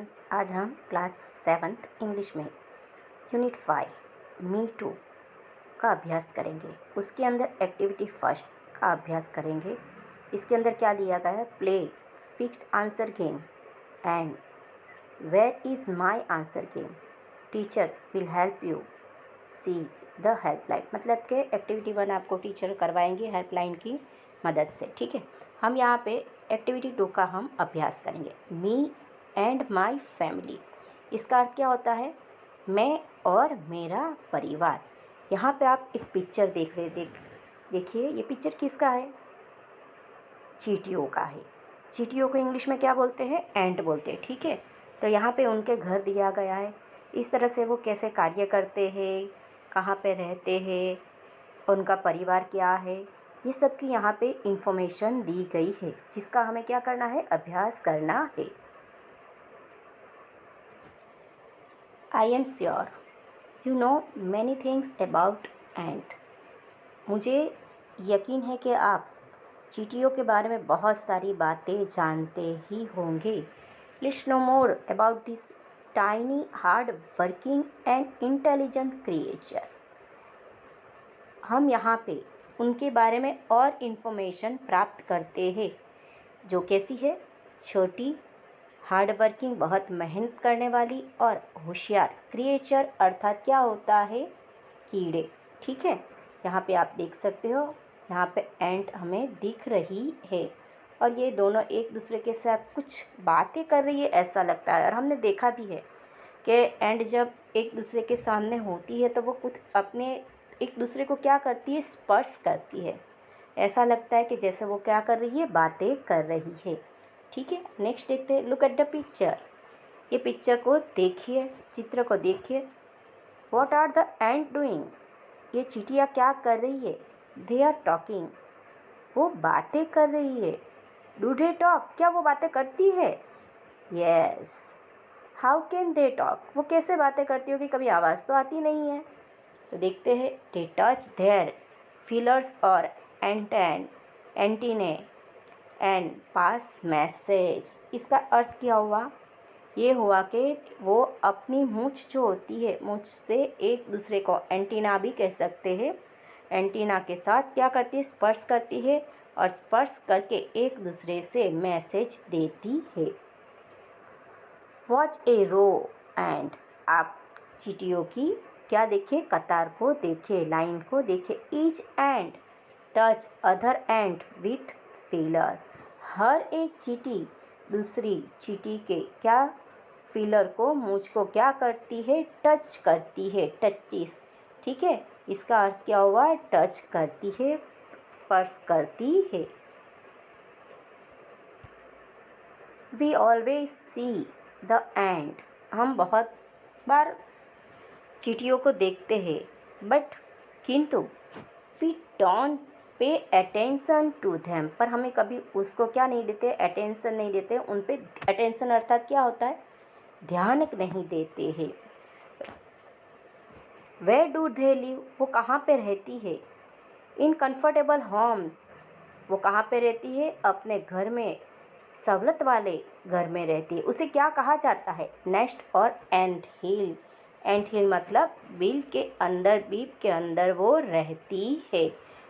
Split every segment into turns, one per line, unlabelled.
Students, आज हम class 7th English में यूनिट 5 मी टू का अभ्यास करेंगे। उसके अंदर एक्टिविटी फर्स्ट का अभ्यास करेंगे। इसके अंदर क्या दिया गया है? Play fixed answer game and where is my answer game, teacher will help you see the helpline. मतलब कि एक्टिविटी 1 आपको टीचर करवाएंगे हेल्पलाइन की मदद से। ठीक है, हम यहाँ पे एक्टिविटी 2 का हम अभ्यास करेंगे। मी एंड माई फैमिली, इसका अर्थ क्या होता है? मैं और मेरा परिवार। यहाँ पे आप एक पिक्चर देखिए, ये पिक्चर किसका है? चींटियों का है। चींटियों को इंग्लिश में क्या बोलते हैं? एंट बोलते हैं। ठीक है, तो यहाँ पे उनके घर दिया गया है, इस तरह से वो कैसे कार्य करते हैं, कहाँ पे रहते हैं, उनका परिवार क्या है, ये सब की यहाँ पे इंफॉर्मेशन दी गई है, जिसका हमें क्या करना है? अभ्यास करना है। I am sure you know many things about ant. मुझे यकीन है कि आप चींटियों के बारे में बहुत सारी बातें जानते ही होंगे। Let's no more about this tiny hard working and intelligent creature. हम यहाँ पे उनके बारे में और इन्फॉर्मेशन प्राप्त करते हैं, जो कैसी है? छोटी, हार्ड वर्किंग, बहुत मेहनत करने वाली और होशियार क्रिएचर, अर्थात क्या होता है? कीड़े। ठीक है, यहाँ पे आप देख सकते हो, यहाँ पे एंट हमें दिख रही है और ये दोनों एक दूसरे के साथ कुछ बातें कर रही है ऐसा लगता है। और हमने देखा भी है कि एंट जब एक दूसरे के सामने होती है तो वो कुछ अपने एक दूसरे को क्या करती है? स्पर्श करती है। ऐसा लगता है कि जैसे वो क्या कर रही है? बातें कर रही है। ठीक है, नेक्स्ट देखते हैं। Look at the picture. ये पिक्चर को देखिए, चित्र को देखिए। What are the ant doing? ये चींटियाँ क्या कर रही है? दे आर टॉकिंग, वो बातें कर रही है। Do they talk? क्या वो बातें करती है? Yes. How can they talk? वो कैसे बातें करती होगी? कभी आवाज़ तो आती नहीं है। तो देखते हैं। दे टच देयर फीलर्स और एंटीने एंड पास मैसेज। इसका अर्थ क्या हुआ? ये हुआ कि वो अपनी मूंछ जो होती है, मूंछ से एक दूसरे को एंटीना भी कह सकते हैं, एंटीना के साथ क्या करती है? स्पर्श करती है और स्पर्श करके एक दूसरे से मैसेज देती है। वॉच ए रो एंड, आप चींटियों की क्या देखे? कतार को देखे, लाइन को देखे। Each ant touch other ant with feeler. हर एक चींटी दूसरी चींटी के क्या? फीलर को, मूंछ को क्या करती है? टच करती है। टचिस। ठीक है, इसका अर्थ क्या हुआ? टच करती है, स्पर्श करती है। We always see the ant, हम बहुत बार चींटियों को देखते हैं, किंतु we don't pay attention to them, पर हमें कभी उसको क्या नहीं देते? अटेंशन नहीं देते उन पे। अटेंशन अर्थात क्या होता है? ध्यान नहीं देते हैं। Where do they live? वो कहाँ पे रहती है? इन कंफर्टेबल होम्स, वो कहाँ पे रहती है? अपने घर में, सहूलत वाले घर में रहती है। उसे क्या कहा जाता है? नेस्ट और एंट हिल। एंट हिल मतलब बीप के अंदर वो रहती है।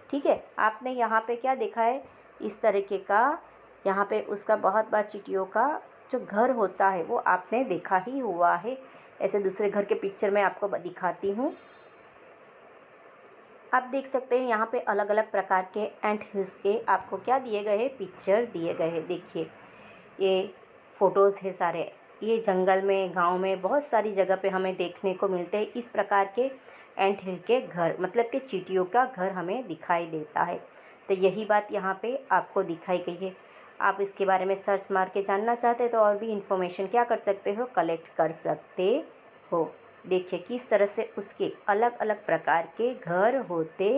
ठीक है, आपने यहाँ पे क्या देखा है? इस तरीके का यहाँ पे उसका बहुत बार चींटियों का जो घर होता है वो आपने देखा ही हुआ है। ऐसे दूसरे घर के पिक्चर में आपको दिखाती हूँ। आप देख सकते हैं यहाँ पे अलग अलग प्रकार के एंट हिल्स के आपको क्या दिए गए हैं? पिक्चर दिए गए हैं। देखिए, ये फ़ोटोज़ है सारे। ये जंगल में, गांव में बहुत सारी जगह पे हमें देखने को मिलते हैं इस प्रकार के एंट हिल के घर, मतलब कि चींटियों का घर हमें दिखाई देता है। तो यही बात यहाँ पे आपको दिखाई गई है। आप इसके बारे में सर्च मार के जानना चाहते हैं तो और भी इन्फॉर्मेशन क्या कर सकते हो? कलेक्ट कर सकते हो। देखिए किस तरह से उसके अलग अलग प्रकार के घर होते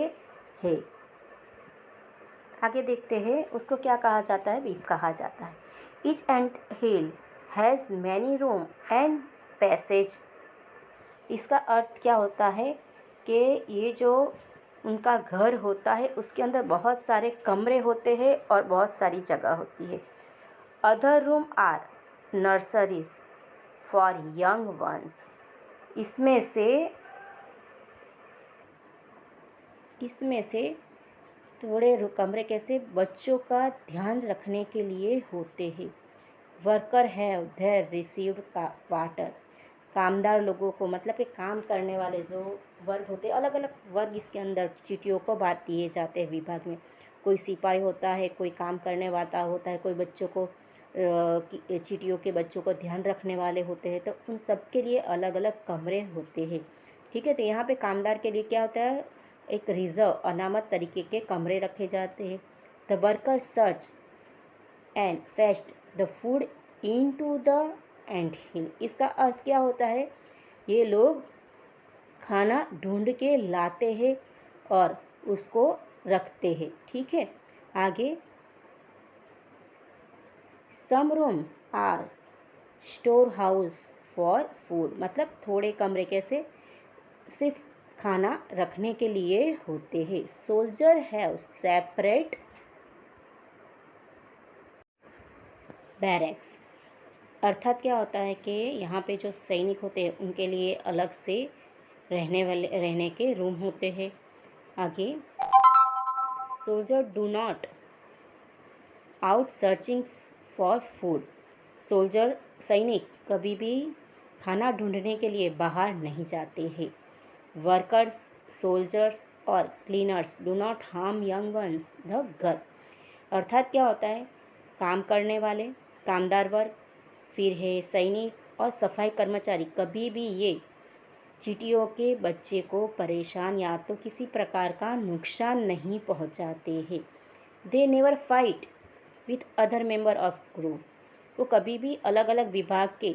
हैं। आगे देखते हैं, उसको क्या कहा जाता है? बीप कहा जाता है। Each ant hill has many room and passage. इसका अर्थ क्या होता है कि ये जो उनका घर होता है उसके अंदर बहुत सारे कमरे होते हैं और बहुत सारी जगह होती है। Other room are nurseries for young ones. इसमें से थोड़े कमरे कैसे बच्चों का ध्यान रखने के लिए होते हैं। Worker have their received water. कामदार लोगों को मतलब कि काम करने वाले जो वर्ग होते हैं, अलग अलग वर्ग इसके अंदर चींटियों को बांट दिए जाते हैं विभाग में। कोई सिपाही होता है, कोई काम करने वाला होता है, कोई बच्चों को चींटियों के बच्चों को ध्यान रखने वाले होते हैं। तो उन सब के लिए अलग अलग कमरे होते हैं। ठीक है, तो यहाँ पे कामदार के लिए क्या होता है, एक रिजर्व अनामत तरीके के कमरे रखे जाते हैं। The worker search and fetch the food into the एंट हिल। इसका अर्थ क्या होता है, ये लोग खाना ढूंढ के लाते हैं और उसको रखते हैं। ठीक है, आगे some rooms are storehouse for food. मतलब थोड़े कमरे कैसे सिर्फ खाना रखने के लिए होते हैं। Soldier have separate barracks. अर्थात क्या होता है कि यहाँ पे जो सैनिक होते हैं उनके लिए अलग से रहने के रूम होते हैं। आगे soldier do not out searching for food. सैनिक कभी भी खाना ढूंढने के लिए बाहर नहीं जाते हैं। वर्कर्स, सोल्जर्स और cleaners do not harm young ones the girl. अर्थात क्या होता है, काम करने वाले कामदार वर्ग, फिर है सैनिक और सफाई कर्मचारी, कभी भी ये चींटियों के बच्चे को परेशान या तो किसी प्रकार का नुकसान नहीं पहुंचाते हैं। They never fight with other member of group. वो कभी भी अलग अलग विभाग के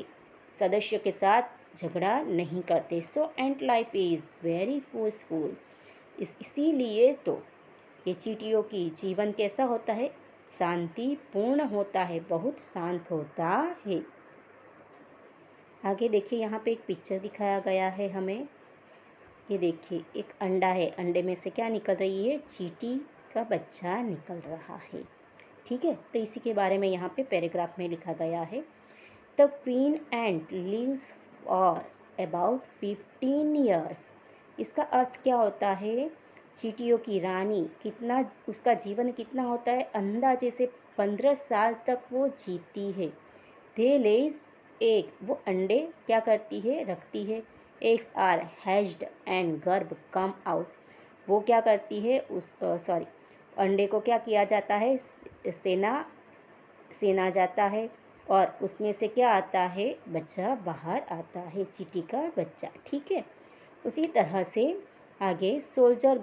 सदस्यों के साथ झगड़ा नहीं करते। सो एंट लाइफ इज़ वेरी पीसफुल। इसीलिए तो ये चींटियों की जीवन कैसा होता है, शांतिपूर्ण होता है, बहुत शांत होता है। आगे देखिए, यहाँ पे एक पिक्चर दिखाया गया है हमें। ये देखिए, एक अंडा है, अंडे में से क्या निकल रही है, चींटी का बच्चा निकल रहा है। ठीक है, तो इसी के बारे में यहाँ पे पैराग्राफ में लिखा गया है। The queen ant lives for about 15 years. इसका अर्थ क्या होता है, चींटियों की रानी कितना, उसका जीवन कितना होता है, अंदाजे से 15 साल तक वो जीती है। दे लेज एग, वो अंडे क्या करती है, रखती है। एग्स आर हैच्ड एंड गर्भ कम आउट। वो क्या करती है, अंडे को क्या किया जाता है, सेना जाता है और उसमें से क्या आता है, बच्चा बाहर आता है, चींटी का बच्चा। ठीक है, उसी तरह से आगे सोल्जर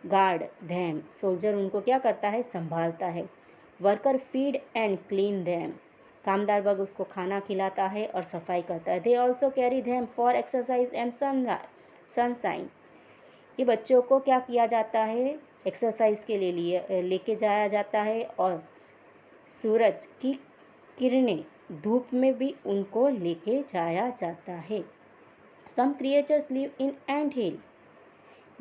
गार्ड धैम। सोल्जर उनको क्या करता है, संभालता है। Worker feed and clean धैम। कामदार वर्ग उसको खाना खिलाता है और सफाई करता है। They also carry धैम for exercise and sunshine. ये बच्चों को क्या किया जाता है, एक्सरसाइज के लिए लेके जाया जाता है और सूरज की किरणें, धूप में भी उनको लेके जाया जाता है। सम क्रिएचर्स लिव इन एंट हिल।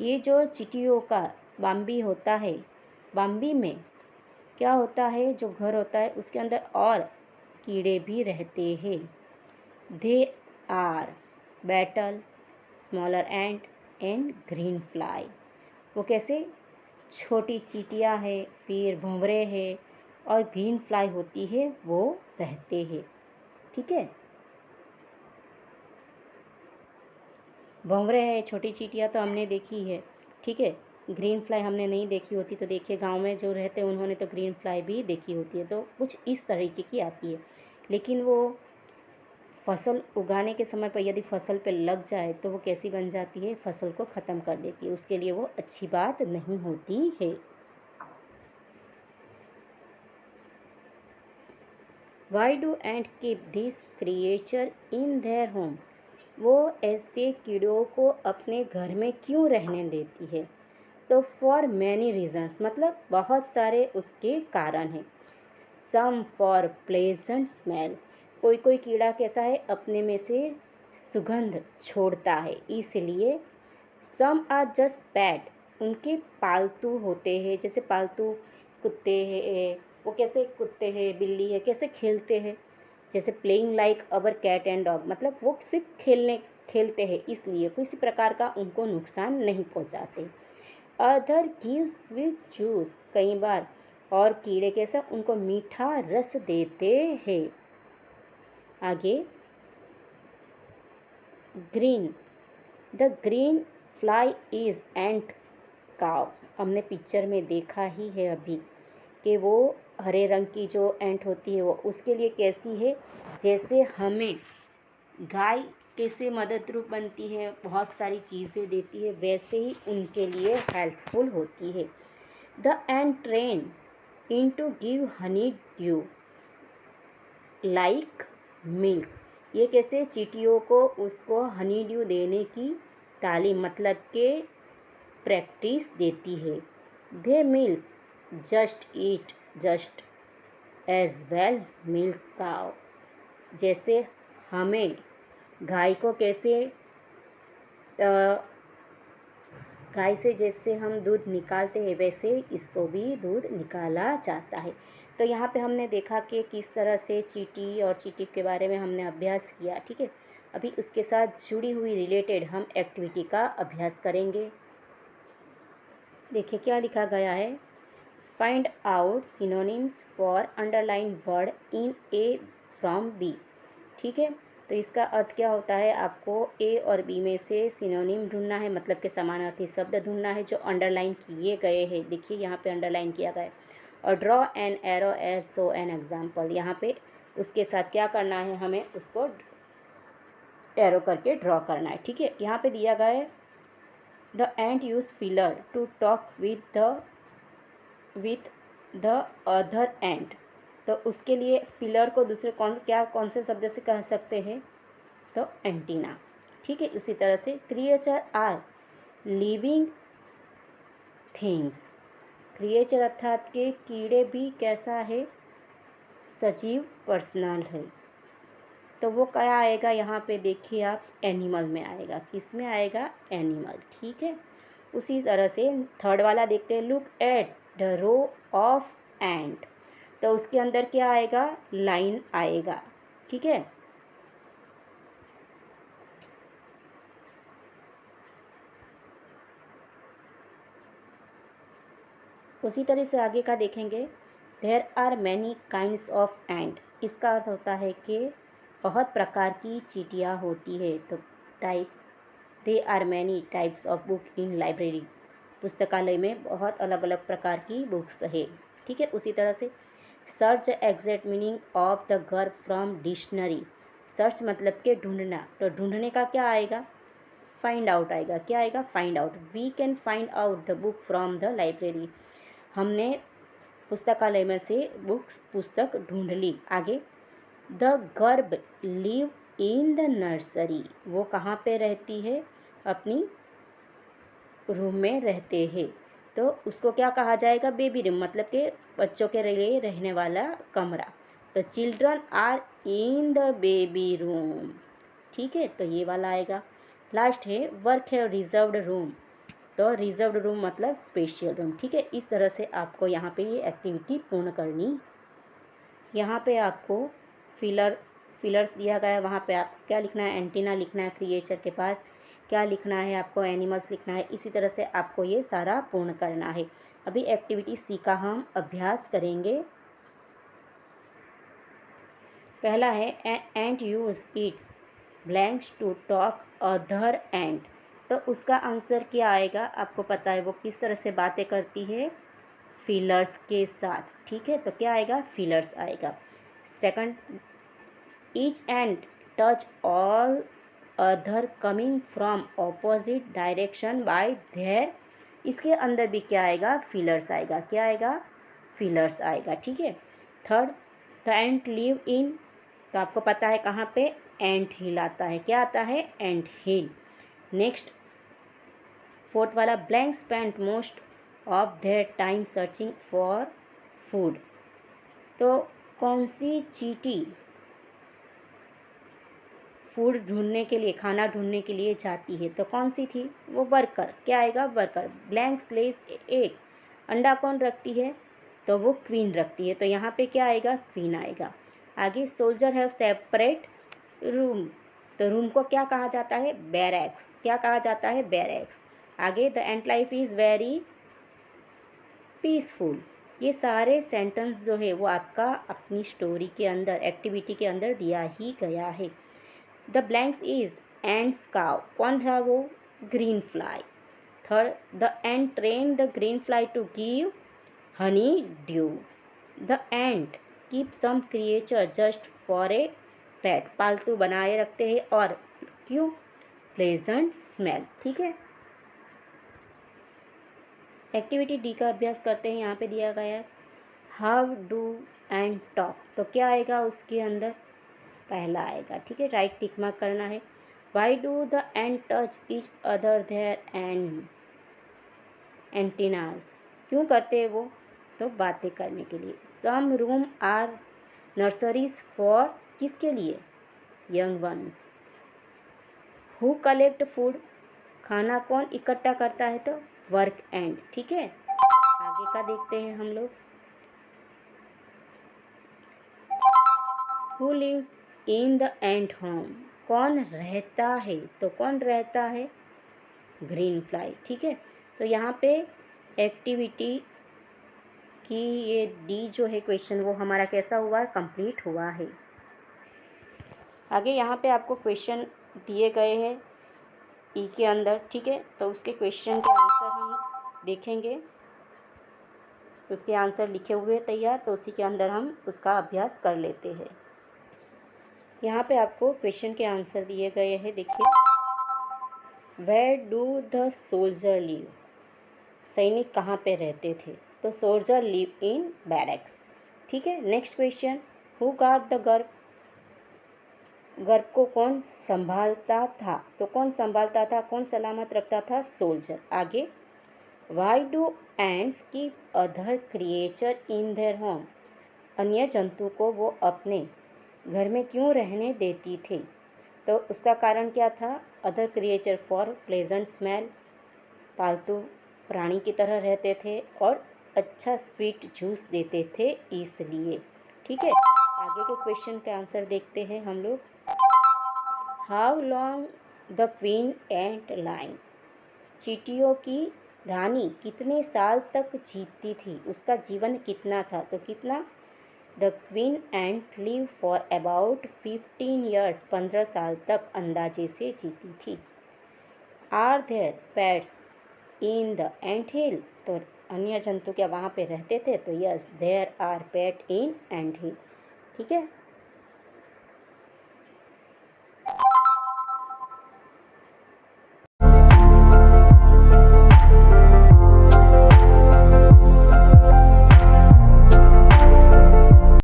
ये जो चींटियों का बाम्बी होता है, बाम्बी में क्या होता है, जो घर होता है उसके अंदर और कीड़े भी रहते हैं। They are beetle smaller ant and green fly. वो कैसे, छोटी चींटियाँ है, फिर भंवरे है और ग्रीन फ्लाई होती है, वो रहते हैं। ठीक है, भंवरे है, छोटी चींटियाँ तो हमने देखी है। ठीक है, ग्रीन फ्लाई हमने नहीं देखी होती। तो देखिए, गांव में जो रहते हैं उन्होंने तो ग्रीन फ्लाई भी देखी होती है। तो कुछ इस तरीके की आती है, लेकिन वो फसल उगाने के समय पर यदि फसल पे लग जाए तो वो कैसी बन जाती है, फसल को ख़त्म कर देती है। उसके लिए वो अच्छी बात नहीं होती है। Why do ant keep this creature in their home. वो ऐसे कीड़ों को अपने घर में क्यों रहने देती है, तो फॉर मैनी रीजन्स, मतलब बहुत सारे उसके कारण हैं। सम फॉर प्लेजेंट स्मेल। कोई कोई कीड़ा कैसा है, अपने में से सुगंध छोड़ता है, इसलिए। Some are just pet. उनके पालतू होते हैं, जैसे पालतू कुत्ते हैं, वो कैसे कुत्ते हैं, बिल्ली है, कैसे खेलते हैं, जैसे playing like our cat and dog, मतलब वो सिर्फ खेलते हैं, इसलिए किसी प्रकार का उनको नुकसान नहीं पहुंचाते। अदर गिव स्वीट जूस, कई बार और कीड़े कैसा उनको मीठा रस देते हैं। आगे green, the green fly is ant cow, हमने पिक्चर में देखा ही है अभी कि वो हरे रंग की जो एंट होती है वो उसके लिए कैसी है, जैसे हमें गाय कैसे मदद रूप बनती है, बहुत सारी चीज़ें देती है, वैसे ही उनके लिए हेल्पफुल होती है। The ant train in to give Honey due like milk, ये कैसे चींटियों को उसको हनी ड्यू देने की तालीम मतलब के प्रैक्टिस देती है। They milk just eat just as well milk cow, जैसे हमें गाय को कैसे गाय से जैसे हम दूध निकालते हैं वैसे इसको भी दूध निकाला जाता है। तो यहाँ पे हमने देखा कि किस तरह से चींटी और चींटी के बारे में हमने अभ्यास किया, ठीक है। अभी उसके साथ जुड़ी हुई रिलेटेड हम एक्टिविटी का अभ्यास करेंगे। देखिए क्या लिखा गया है, find out synonyms for underline word in A from B, ठीक है। तो इसका अर्थ क्या होता है, आपको ए और बी में से सिनोनिम ढूंढना है, मतलब के समानार्थी शब्द ढूंढना है जो अंडरलाइन किए गए हैं। देखिए यहाँ पे अंडरलाइन किया गया है। और draw an arrow as so an example, यहाँ पे उसके साथ क्या करना है, हमें उसको एरो करके ड्रॉ करना है, ठीक है। यहाँ पे दिया गया है the ant use feeler to talk with the other ant, तो उसके लिए फिलर को दूसरे कौन से शब्द से कह सकते हैं, तो एंटीना, ठीक है। उसी तरह से creature are living things, creature अर्थात के कीड़े भी कैसा है, सजीव पर्सनल है। तो वो क्या आएगा यहाँ पे, देखिए आप एनिमल में आएगा, किस में आएगा, एनिमल, ठीक है। उसी तरह से थर्ड वाला देखते हैं, look at the row of ant, तो उसके अंदर क्या आएगा, लाइन आएगा, ठीक है। उसी तरह से आगे का देखेंगे, there are many kinds of ant, इसका अर्थ होता है कि बहुत प्रकार की चींटियाँ होती है। तो types, they are many types of book in library, पुस्तकालय में बहुत अलग अलग प्रकार की बुक्स है, ठीक है। उसी तरह से search exact meaning of the verb from dictionary, search मतलब के ढूंढना, तो ढूंढने का क्या आएगा, फाइंड आउट आएगा, क्या आएगा, find out. We can find out the book from the library, हमने पुस्तकालय में से पुस्तक ढूंढ ली। आगे the grub live in the nursery, वो कहाँ पे रहती है, अपनी रूम में रहते हैं, तो उसको क्या कहा जाएगा, बेबी रूम, मतलब के बच्चों के लिए रहने वाला कमरा। तो children are in the baby room, ठीक है, तो ये वाला आएगा। लास्ट है वर्क है रिजर्व्ड रूम, तो रिजर्व्ड रूम मतलब स्पेशल रूम, ठीक है। इस तरह से आपको यहाँ पे ये एक्टिविटी पूर्ण करनी। यहाँ पे आपको फिलर्स दिया गया है, वहाँ पे आप क्या लिखना है, एंटीना लिखना है, क्रिएचर के पास क्या लिखना है, आपको एनिमल्स लिखना है। इसी तरह से आपको ये सारा पूर्ण करना है। अभी एक्टिविटी सी का हम अभ्यास करेंगे। पहला है ant use its blanks to talk other ant, तो उसका आंसर क्या आएगा, आपको पता है वो किस तरह से बातें करती है, फिलर्स के साथ, ठीक है। तो क्या आएगा, फिलर्स आएगा। Second, each ant touch all other coming from opposite direction by there, इसके अंदर भी क्या आएगा, फिलर्स आएगा, क्या आएगा, फिलर्स आएगा, ठीक है। Third, the ant live in, तो आपको पता है कहाँ पे एंट हिल आता है, क्या आता है, एंट हिल। नेक्स्ट फोर्थ वाला, blank spent most of their time searching for food, तो कौन सी चींटी फूड ढूंढने के लिए, खाना ढूंढने के लिए जाती है, तो कौन सी थी, वो वर्कर, क्या आएगा, वर्कर। ब्लैंक स्लेस एग, अंडा कौन रखती है, तो वो क्वीन रखती है, तो यहाँ पे क्या आएगा, क्वीन आएगा। आगे सोल्जर हैव सेपरेट रूम, तो रूम को क्या कहा जाता है? बैरक्स। क्या कहा जाता है? बैरक्स। आगे the ant life is very peaceful. ये सारे सेंटेंस जो है वो आपका अपनी स्टोरी के अंदर, एक्टिविटी के अंदर दिया ही गया है। The blanks is ants cow, कौन है वो? Green fly. Third, the ant train the green fly to give Honey dew. The ant keep some creature just for a pet, पालतू बनाए रखते हैं और क्यों? Pleasant smell. ठीक है, एक्टिविटी डी का अभ्यास करते हैं। यहाँ पे दिया गया है हाउ डू एंड टॉक, तो क्या आएगा उसके अंदर? पहला आएगा। ठीक है, राइट टिक मार्क करना है। Why do the ant touch each other their and antennas, क्यों करते हैं वो? तो बातें करने के लिए। Some room are nurseries for, किसके लिए? Young ones. Who collect food, खाना कौन इकट्ठा करता है? तो वर्क एंड। ठीक है, आगे का देखते हैं हम लोग। Who lives in the ant home, कौन रहता है? तो कौन रहता है? Green fly. ठीक है, तो यहाँ पे एक्टिविटी की ये डी जो है क्वेश्चन वो हमारा कैसा हुआ? कंप्लीट हुआ है। आगे यहाँ पे आपको क्वेश्चन दिए गए हैं ई के अंदर। ठीक है, तो उसके क्वेश्चन के आंसर हम देखेंगे। तो उसके आंसर लिखे हुए तैयार, तो उसी के अंदर हम उसका अभ्यास कर लेते हैं। यहाँ पे आपको क्वेश्चन के आंसर दिए गए हैं, देखिए। Where do the soldier live, सैनिक कहाँ पे रहते थे? तो सोल्जर लिव इन बैरक्स। ठीक है, next question, who guard the गर्भ, गर्भ को कौन संभालता था? तो कौन संभालता था, कौन सलामत रखता था? सोल्जर। आगे, why do ends keep other creature in their home, अन्य जंतु को वो अपने घर में क्यों रहने देती थी? तो उसका कारण क्या था? Other creature for pleasant smell, पालतू प्राणी की तरह रहते थे और अच्छा स्वीट जूस देते थे इसलिए। ठीक है, आगे के क्वेश्चन का आंसर देखते हैं हम लोग। How long the queen ant line, चींटियों की रानी कितने साल तक जीती थी? उसका जीवन कितना था? तो कितना? The queen ant live for about 15 years, 15 साल तक अंदाजे से जीती थी। Are there pets in the ant hill, तो अन्य जंतु क्या वहाँ पे रहते थे? तो yes, there are pet in ant hill. ठीक है,